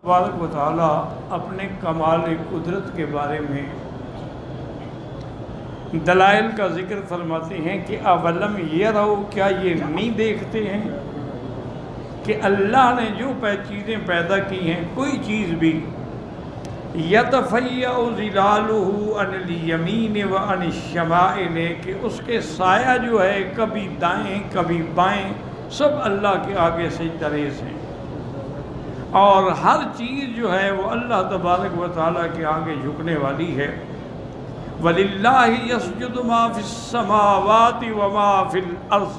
تبارک و تعالیٰ اپنے کمال قدرت کے بارے میں دلائل کا ذکر فرماتے ہیں کہ اولم یروا، کیا یہ نہیں دیکھتے ہیں کہ اللہ نے جو چیزیں پیدا کی ہیں، کوئی چیز بھی یتفیع ظلالہ عن الیمین و عن الشمائل، کہ اس کے سایہ جو ہے کبھی دائیں کبھی بائیں، سب اللہ کے آگے سجدہ ریز ہیں، اور ہر چیز جو ہے وہ اللہ تبارک و تعالیٰ کے آگے جھکنے والی ہے۔ وَلِلَّهِ يَسْجُدُ مَا فِي السَّمَاوَاتِ وَمَا فِي الْأَرْضِ،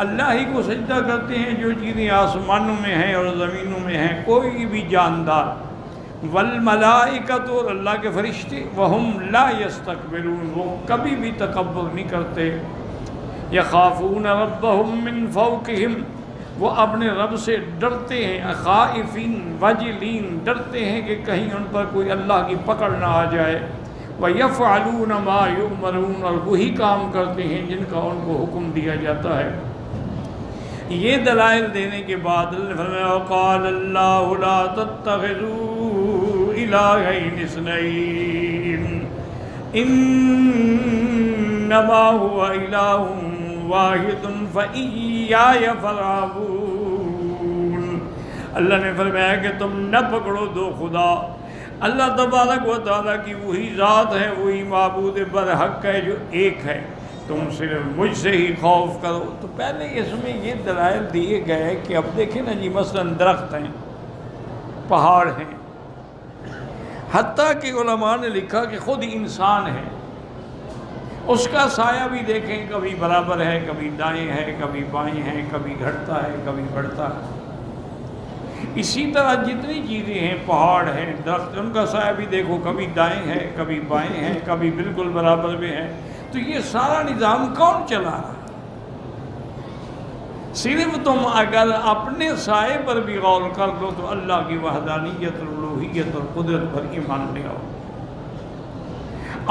اللہ ہی کو سجدہ کرتے ہیں جو چیزیں آسمانوں میں ہیں اور زمینوں میں ہیں، کوئی بھی جاندار۔ وَالْمَلَائِكَةُ، اور اللہ کے فرشتے، وَهُمْ لَا يَسْتَكْبِرُونَ، وہ کبھی بھی تکبر نہیں کرتے۔ يَخَافُونَ رَبَّهُم مِّن فَوْقِهِمْ، وہ اپنے رب سے ڈرتے ہیں، خائفین وجلین، ڈرتے ہیں کہ کہیں ان پر کوئی اللہ کی پکڑ نہ آ جائے۔ وَيَفْعَلُونَ مَا يُؤْمَرُونَ، اور وہی کام کرتے ہیں جن کا ان کو حکم دیا جاتا ہے۔ یہ دلائل دینے کے بعد اللہ نے فرمایا وَقَالَ اللَّهُ لَا تَتَّخِذُوا إِلَٰهَيْنِ اثْنَيْنِ إِنَّمَا هُوَ إِلَٰهٌ واحد فَإِيَّايَ فَارْهَبُونِ، اللہ نے فرمایا کہ تم نہ پکڑو دو خدا، اللہ تبارک و تعالیٰ کی وہی ذات ہے، وہی معبود برحق ہے جو ایک ہے، تم صرف مجھ سے ہی خوف کرو۔ تو پہلے اس میں یہ دلائل دیے گئے کہ اب دیکھیں نا جی، مثلا درخت ہیں، پہاڑ ہیں، حتیٰ کہ علماء نے لکھا کہ خود انسان ہے، اس کا سایہ بھی دیکھیں کبھی برابر ہے، کبھی دائیں ہے، کبھی بائیں ہے، کبھی گھٹتا ہے، کبھی بڑھتا ہے۔ اسی طرح جتنی چیزیں ہیں، پہاڑ ہیں، درخت، ان کا سایہ بھی دیکھو کبھی دائیں ہے، کبھی بائیں ہے، کبھی بالکل برابر میں ہے۔ تو یہ سارا نظام کون چلا رہا ہے؟ صرف تم اگر اپنے سائے پر بھی غور کر لو تو اللہ کی وحدانیت، الوہیت اور قدرت پر ایمان لے آؤ۔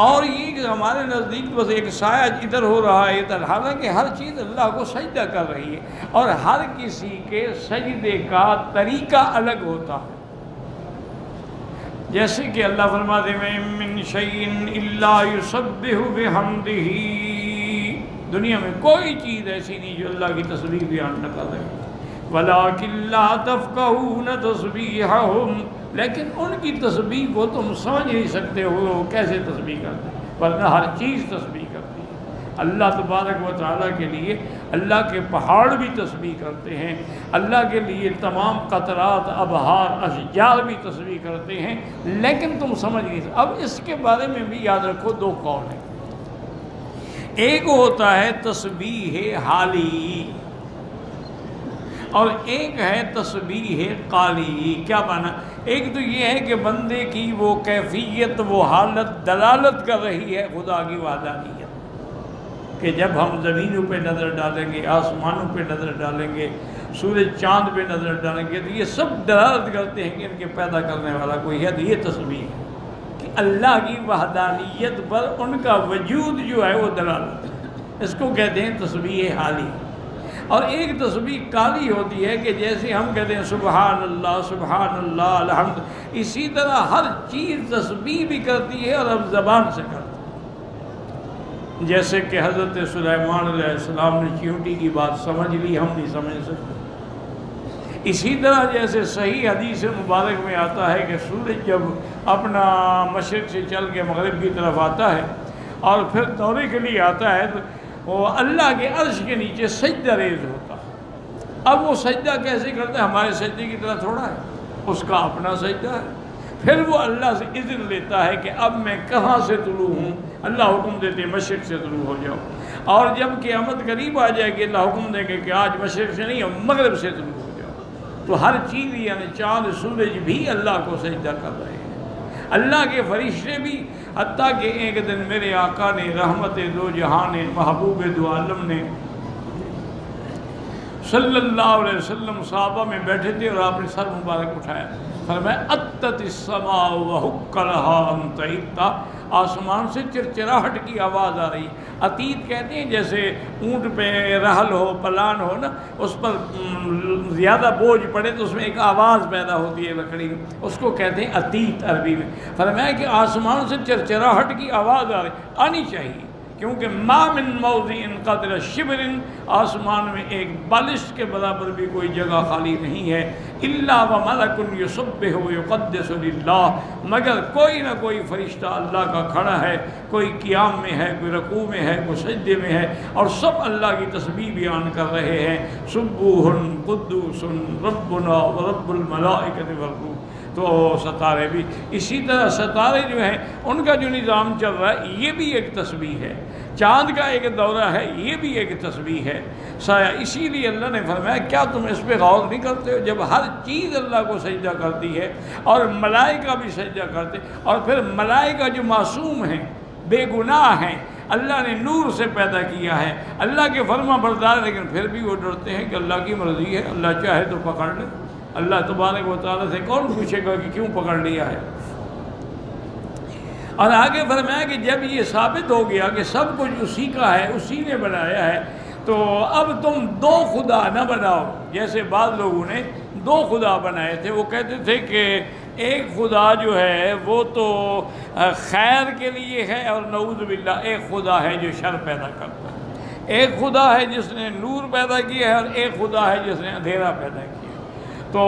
اور یہ کہ ہمارے نزدیک بس ایک سایہ ادھر ہو رہا ہے ادھر، حالانکہ ہر چیز اللہ کو سجدہ کر رہی ہے، اور ہر کسی کے سجدے کا طریقہ الگ ہوتا ہے۔ جیسے کہ اللہ فرماتے ہیں مِن شَيْءٍ إِلَّا يُسَبِّحُ بِحَمْدِهِ، دنیا میں کوئی چیز ایسی نہیں جو اللہ کی تسبیح بیان نہ کر رہے، وَلَٰكِن لَّا تَفْقَهُونَ تَسْبِيحَهُمْ، لیکن ان کی تسبیح کو تم سمجھ نہیں سکتے ہو وہ کیسے تسبیح کرتے ہیں، ورنہ ہر چیز تسبیح کرتی ہے۔ اللہ تبارک و تعالیٰ کے لیے اللہ کے پہاڑ بھی تسبیح کرتے ہیں، اللہ کے لیے تمام قطرات، ابحار، اشجار بھی تسبیح کرتے ہیں، لیکن تم سمجھ نہیں سکتے۔ اب اس کے بارے میں بھی یاد رکھو دو قول ہیں، ایک ہوتا ہے تسبیح حالی اور ایک ہے تسبیح قالی۔ کیا معنی؟ ایک تو یہ ہے کہ بندے کی وہ کیفیت، وہ حالت دلالت کر رہی ہے خدا کی وحدانیت، کہ جب ہم زمینوں پہ نظر ڈالیں گے، آسمانوں پہ نظر ڈالیں گے، سورج چاند پہ نظر ڈالیں گے، تو یہ سب دلالت کرتے ہیں کہ ان کے پیدا کرنے والا کوئی ہے۔ تو یہ تسبیح ہے کہ اللہ کی وحدانیت پر ان کا وجود جو ہے وہ دلالت ہے، اس کو کہتے ہیں تسبیح حالی۔ اور ایک تسبیح قالی ہوتی ہے کہ جیسے ہم کہتے ہیں سبحان اللہ الحمد، اسی طرح ہر چیز تسبیح بھی کرتی ہے اور اب زبان سے کرتی ہے۔ جیسے کہ حضرت سلیمان علیہ السلام نے چیونٹی کی بات سمجھ لی، ہم نہیں سمجھ سکتے۔ اسی طرح جیسے صحیح حدیث مبارک میں آتا ہے کہ سورج جب اپنا مشرق سے چل کے مغرب کی طرف آتا ہے اور پھر دورے کے لیے آتا ہے، تو وہ اللہ کے عرش کے نیچے سجدہ ریز ہوتا ہے۔ اب وہ سجدہ کیسے کرتا ہے؟ ہمارے سجدے کی طرح تھوڑا ہے، اس کا اپنا سجدہ ہے۔ پھر وہ اللہ سے اذن لیتا ہے کہ اب میں کہاں سے طلوع ہوں، اللہ حکم دیتے مشرق سے طلوع ہو جاؤ، اور جب قیامت قریب آ جائے گی اللہ حکم دیں گے کہ آج مشرق سے نہیں، اب مغرب سے طلوع ہو جاؤ۔ تو ہر چیز یعنی چاند سورج بھی اللہ کو سجدہ کر رہے ہیں، اللہ کے فرشتے بھی، حتیٰ کہ ایک دن میرے آقا نے، رحمت دو جہاں نے، محبوب دو عالم نے صلی اللہ علیہ وسلم صحابہ میں بیٹھے تھے اور آپ نے سر مبارک اٹھایا، فرمایا اتت السماء وحق لها ان تعیت، آسمان سے چرچراہٹ کی آواز آ رہی۔ عتیت کہتے ہیں جیسے اونٹ پہ رحل ہو، پلان ہو نا، اس پر زیادہ بوجھ پڑے تو اس میں ایک آواز پیدا ہوتی ہے لکڑی میں، اس کو کہتے ہیں عتیت عربی میں۔ فرمایا کہ آسمان سے چرچراہٹ کی آواز آ رہی، آنی چاہیے، کیونکہ ما من موضع قدر شبر، آسمان میں ایک بالشت کے برابر بھی کوئی جگہ خالی نہیں ہے، الا وملک یسبح ویقدس للہ، مگر کوئی نہ کوئی فرشتہ اللہ کا کھڑا ہے، کوئی قیام میں ہے، کوئی رکوع میں ہے، کوئی سجدے میں ہے، اور سب اللہ کی تسبیح بیان کر رہے ہیں، سبوح قدوس ربنا ورب الملائکۃ والروح۔ تو ستارے بھی اسی طرح، ستارے جو ہیں ان کا جو نظام چل رہا ہے یہ بھی ایک تسبیح ہے، چاند کا ایک دورہ ہے یہ بھی ایک تسبیح ہے، سایہ۔ اسی لیے اللہ نے فرمایا کیا تم اس پہ غور نہیں کرتے ہو؟ جب ہر چیز اللہ کو سجدہ کرتی ہے اور ملائکہ بھی سجدہ کرتے، اور پھر ملائکہ جو معصوم ہیں، بے گناہ ہیں، اللہ نے نور سے پیدا کیا ہے، اللہ کے فرما بردار، لیکن پھر بھی وہ ڈرتے ہیں کہ اللہ کی مرضی ہے، اللہ چاہے تو پکڑ لے۔ اللہ تبارک و تعالیٰ سے کون پوچھے گا کہ کیوں پکڑ لیا ہے؟ اور آگے فرمایا کہ جب یہ ثابت ہو گیا کہ سب کچھ اسی کا ہے، اسی نے بنایا ہے، تو اب تم دو خدا نہ بناؤ، جیسے بعض لوگوں نے دو خدا بنائے تھے۔ وہ کہتے تھے کہ ایک خدا جو ہے وہ تو خیر کے لیے ہے، اور نعوذ باللہ ایک خدا ہے جو شر پیدا کرتا ہے، ایک خدا ہے جس نے نور پیدا کیا ہے، اور ایک خدا ہے جس نے اندھیرا پیدا کیا ہے۔ تو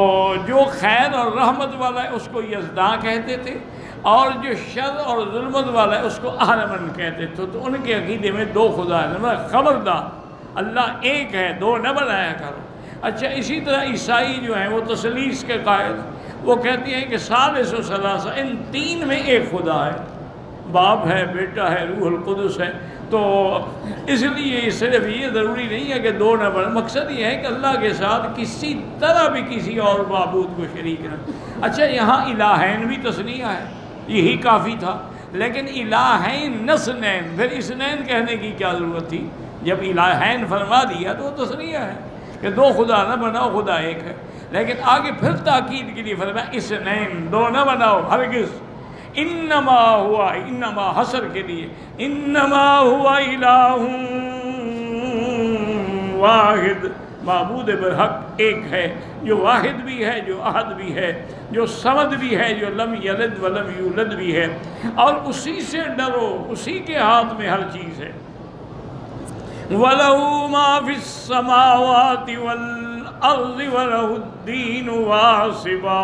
جو خیر اور رحمت والا ہے اس کو یزداں کہتے تھے، اور جو شر اور ظلمت والا ہے اس کو اہرمن کہتے تھے۔ تو ان کے عقیدے میں دو خدا ہے، خبردار اللہ ایک ہے، دو نہ بنایا کرو۔ اچھا، اسی طرح عیسائی جو ہیں وہ تثلیث کے قائل، وہ کہتے ہیں کہ ثالث و ثلاثہ، ان تین میں ایک خدا ہے، باپ ہے، بیٹا ہے، روح القدس ہے۔ تو اس لیے صرف یہ ضروری نہیں ہے کہ دو نہ بنے، مقصد یہ ہے کہ اللہ کے ساتھ کسی طرح بھی کسی اور معبود کو شریک نہ۔ اچھا، یہاں الہین بھی تثنیہ ہے، یہی کافی تھا، لیکن الہین نسنین، پھر اسنین کہنے کی کیا ضرورت تھی؟ جب الہین فرما دیا تو وہ تثنیہ ہے کہ دو خدا نہ بناؤ، خدا ایک ہے۔ لیکن آگے پھر تاکید کے لیے فرمایا اسنین، دو نہ بناؤ ہرگز، انما ہوا، انما حسر کے لیے، انما ہوا الہ واحد، معبود برحق ایک ہے، جو واحد بھی ہے، جو احد بھی ہے، جو صمد بھی ہے، جو لم یلد ولم یولد بھی ہے، اور اسی سے ڈرو، اسی کے ہاتھ میں ہر چیز ہے۔ وَلَهُ مَا فِي السَّمَاوَاتِ وَالْأَرْضِ وَلَهُ الدِّينُ وَاصِبًا۔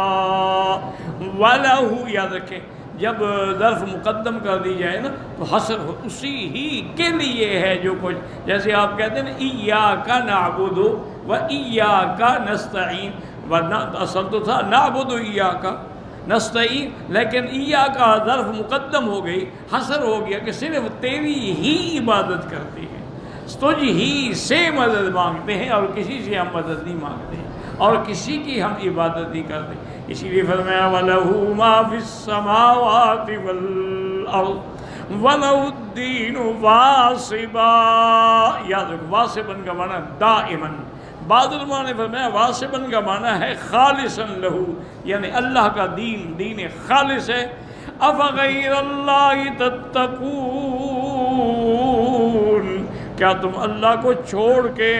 وَلَهُ، یاد رکھیں جب ظرف مقدم کر دی جائے نا تو حصر ہو، اسی ہی کے لیے ہے جو کچھ، جیسے آپ کہتے ہیں نا ایاک نعبد و ایاک نستعین، ورنہ اصل تو تھا نعبد ایاک نستعین، لیکن ایاک ظرف مقدم ہو گئی، حصر ہو گیا کہ صرف تیری ہی عبادت کرتی ہے، تجھ ہی سے مدد مانگتے ہیں، اور کسی سے ہم مدد نہیں مانگتے ہیں، اور کسی کی ہم عبادت نہیں کرتے۔ اسی لیے فرمایا وَلَهُ مَا فِي السَّمَاوَاتِ وَالْأَرْضِ وَلَهُ الدِّينُ وَاصِبًا۔ یاد رکھو، واصباً کا معنی دائماً، بعض علماء نے فرمایا واصباً کا معنی ہے خالصاً لہو، یعنی اللہ کا دین دین خالص ہے۔ اَفَغَيْرَ اللَّهِ تَتَّقُونَ، کیا تم اللہ کو چھوڑ کے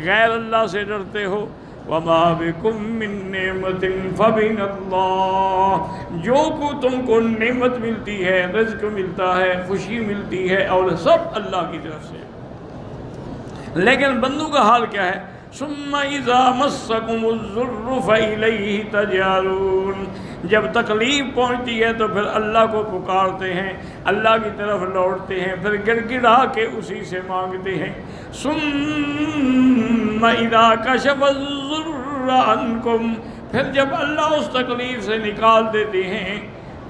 غیر اللہ سے ڈرتے ہو؟ وَمَا بِكُم مِّن نِّعْمَةٍ فَمِنَ اللَّهِ، جو کو تم کو نعمت ملتی ہے، رزق ملتا ہے، خوشی ملتی ہے، اور سب اللہ کی طرف سے۔ لیکن بندوں کا حال کیا ہے؟ ثُمَّ إِذَا مَسَّكُمُ الضُّرُّ فَإِلَيْهِ تَجْأَرُونَ، جب تکلیف پہنچتی ہے تو پھر اللہ کو پکارتے ہیں، اللہ کی طرف لوٹتے ہیں، پھر گڑ گڑا کے اسی سے مانگتے ہیں۔ ثُمَّ إِذَا كَشَفَ الضُّرَّ عَنْكُمْ، پھر جب اللہ اس تکلیف سے نکال دیتے ہیں،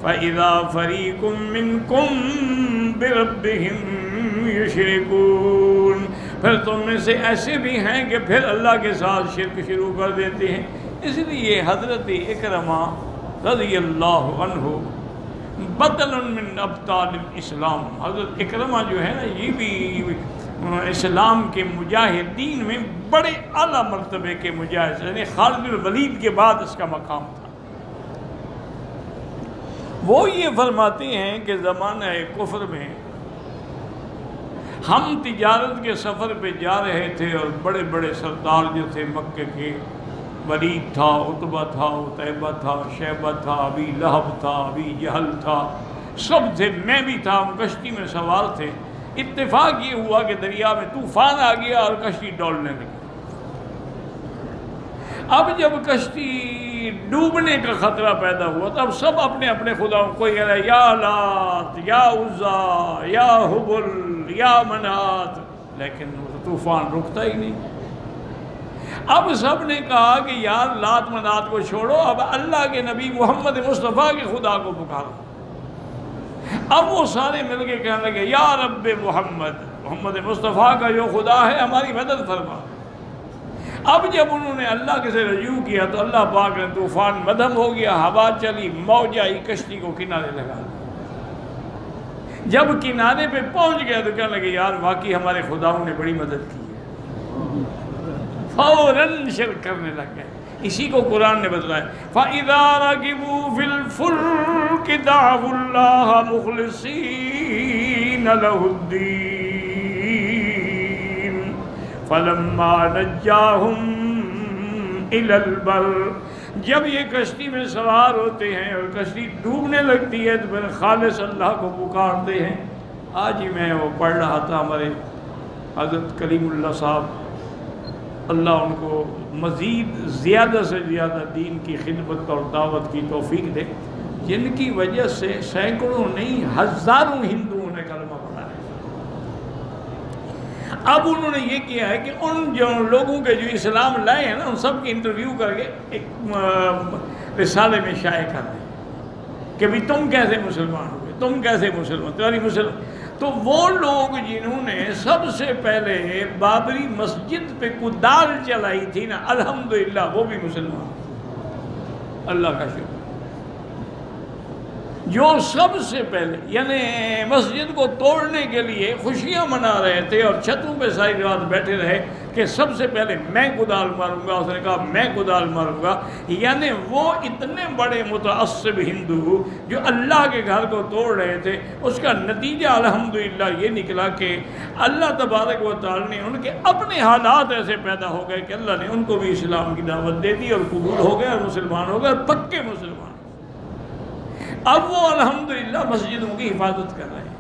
فَإِذَا فَرِيقٌ مِّنكُمْ بِرَبِّهِمْ يُشْرِكُونَ، پھر تم میں سے ایسے بھی ہیں کہ پھر اللہ کے ساتھ شرک شروع کر دیتے ہیں۔ اس لیے حضرت اکرمہ رضی اللہ عنہ بطل من ابطال الاسلام، حضرت اکرمہ جو ہے نا، یہ بھی اسلام کے مجاہدین میں بڑے اعلیٰ مرتبے کے مجاہد، یعنی خالد الولید کے بعد اس کا مقام تھا۔ وہ یہ فرماتے ہیں کہ زمانہ کفر میں ہم تجارت کے سفر پہ جا رہے تھے اور بڑے بڑے سردار جو تھے مکے کے، ولید تھا، عتبہ تھا، عتیبہ تھا، شیبہ تھا، ابی لہب تھا، ابی جہل تھا، سب تھے، میں بھی تھا، ہم کشتی میں سوار تھے۔ اتفاق یہ ہوا کہ دریا میں طوفان آ گیا اور کشتی ڈولنے لگی۔ اب جب کشتی ڈوبنے کا خطرہ پیدا ہوا تو اب سب اپنے اپنے خداؤں، کوئی کہہ رہا ہے یا لات، یا عزا، یا حبل، یا منات، لیکن طوفان رکتا ہی نہیں۔ اب سب نے کہا کہ یار لات منات کو چھوڑو، اب اللہ کے نبی محمد مصطفیٰ کے خدا کو پکارو۔ اب وہ سارے مل کے کہنے لگے یا رب محمد مصطفیٰ کا جو خدا ہے ہماری مدد فرما۔ اب جب انہوں نے اللہ کے سے رجوع کیا تو اللہ پاک نے طوفان مدھم ہو گیا، ہوا چلی، موج آئی، کشتی کو کنارے لگا۔ جب کنارے پہ پہنچ گیا تو کہنے لگے یار واقعی ہمارے خداؤں نے بڑی مدد کی ہے، فوراً شرک کرنے لگ گئے۔ اسی کو قرآن نے بتلایا فَإِذَا رَكِبُوا فِي الْفُلْكِ دَعَوُا اللَّهَ مُخْلِصِينَ لَهُ الدِّينَ فَلَمَّا نَجَّاهُمْ إِلَى الْبَرِّ، جب یہ کشتی میں سوار ہوتے ہیں اور کشتی ڈوبنے لگتی ہے تو پھر خالص اللہ کو پکارتے ہیں۔ آج ہی میں وہ پڑھ رہا تھا، ہمارے حضرت کلیم اللہ صاحب اللہ ان کو مزید زیادہ سے زیادہ دین کی خدمت اور دعوت کی توفیق دے، جن کی وجہ سے سینکڑوں نہیں ہزاروں ہندوؤں نے کلمہ پڑھا ہے۔ اب انہوں نے یہ کیا ہے کہ ان جو لوگوں کے جو اسلام لائے ہیں نا ان سب کی انٹرویو کر کے ایک رسالے میں شائع کر دیں کہ بھی تم کیسے مسلمان ہوئے، تم کیسے مسلمان، تمہاری مسلمان۔ تو وہ لوگ جنہوں نے سب سے پہلے بابری مسجد پہ کدال چلائی تھی نا، الحمدللہ وہ بھی مسلمان، اللہ کا شکر۔ جو سب سے پہلے یعنی مسجد کو توڑنے کے لیے خوشیاں منا رہے تھے اور چھتوں پہ ساری رات بیٹھے رہے کہ سب سے پہلے میں کدال ماروں گا، اس نے کہا میں کدال ماروں گا، یعنی وہ اتنے بڑے متعصب ہندو جو اللہ کے گھر کو توڑ رہے تھے، اس کا نتیجہ الحمدللہ یہ نکلا کہ اللہ تبارک و تعالی نے ان کے اپنے حالات ایسے پیدا ہو گئے کہ اللہ نے ان کو بھی اسلام کی دعوت دے دی اور قبول ہو گئے اور مسلمان ہو گئے اور پکے مسلمان۔ اب وہ الحمدللہ مسجدوں کی حفاظت کر رہے ہیں۔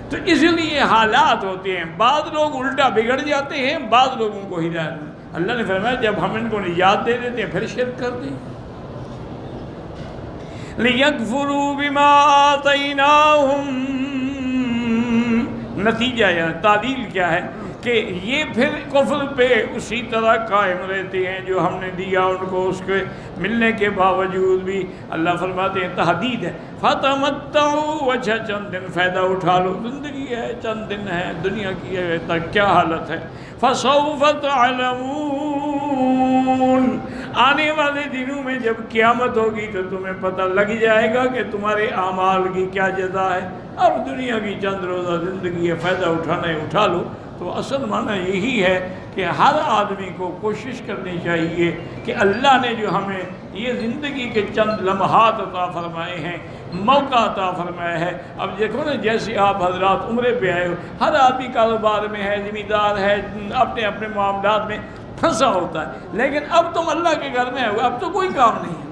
تو اس لیے حالات ہوتے ہیں، بعض لوگ الٹا بگڑ جاتے ہیں، بعض لوگوں کو ہدایت میں۔ اللہ نے فرمایا جب ہم ان کو نجات دے دیتے ہیں پھر شرک کر دیں۔ لِيَكْفُرُوا بِمَا آتَيْنَاهُمْ، نتیجہ یعنی تعلیل کیا ہے کہ یہ پھر کفر پہ اسی طرح قائم رہتے ہیں جو ہم نے دیا ان کو، اس کے ملنے کے باوجود بھی۔ اللہ فرماتے ہیں تحدید ہے فَتَمَتَّعُوا، اچھا چند دن فائدہ اٹھا لو، زندگی ہے، چند دن ہے، دنیا کی ہے تک کیا حالت ہے۔ فَسَوْفَ تَعْلَمُونَ، آنے والے دنوں میں جب قیامت ہوگی تو تمہیں پتہ لگ جائے گا کہ تمہارے اعمال کی کیا جزا ہے۔ اب دنیا کی چند روزہ زندگی ہے، فائدہ اٹھانا ہے اٹھا لو۔ تو اصل معنی یہی ہے کہ ہر آدمی کو کوشش کرنی چاہیے کہ اللہ نے جو ہمیں یہ زندگی کے چند لمحات عطا فرمائے ہیں، موقع عطا فرمایا ہے۔ اب دیکھو نا جیسے آپ حضرات عمرے پہ آئے ہو، ہر آدمی کاروبار میں ہے، ذمہ دار ہے، اپنے اپنے معاملات میں پھنسا ہوتا ہے، لیکن اب تم اللہ کے گھر میں ہو، اب تو کوئی کام نہیں ہے۔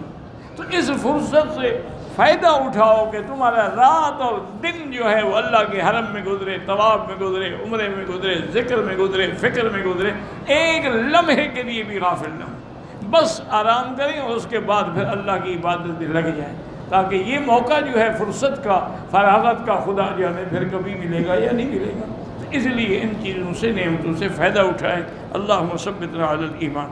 تو اس فرصت سے فائدہ اٹھاؤ کہ تمہارا رات اور دن جو ہے وہ اللہ کے حرم میں گزرے، طواف میں گزرے، عمرے میں گزرے، ذکر میں گزرے، فکر میں گزرے، ایک لمحے کے لیے بھی غافل نہ ہو، بس آرام کریں اور اس کے بعد پھر اللہ کی عبادت میں لگ جائیں، تاکہ یہ موقع جو ہے فرصت کا، فراغت کا، خدا جو ہمیں پھر کبھی ملے گا یا نہیں ملے گا۔ اس لیے ان چیزوں سے، نعمتوں سے فائدہ اٹھائیں۔ اللہم ثبتنا علی الایمان۔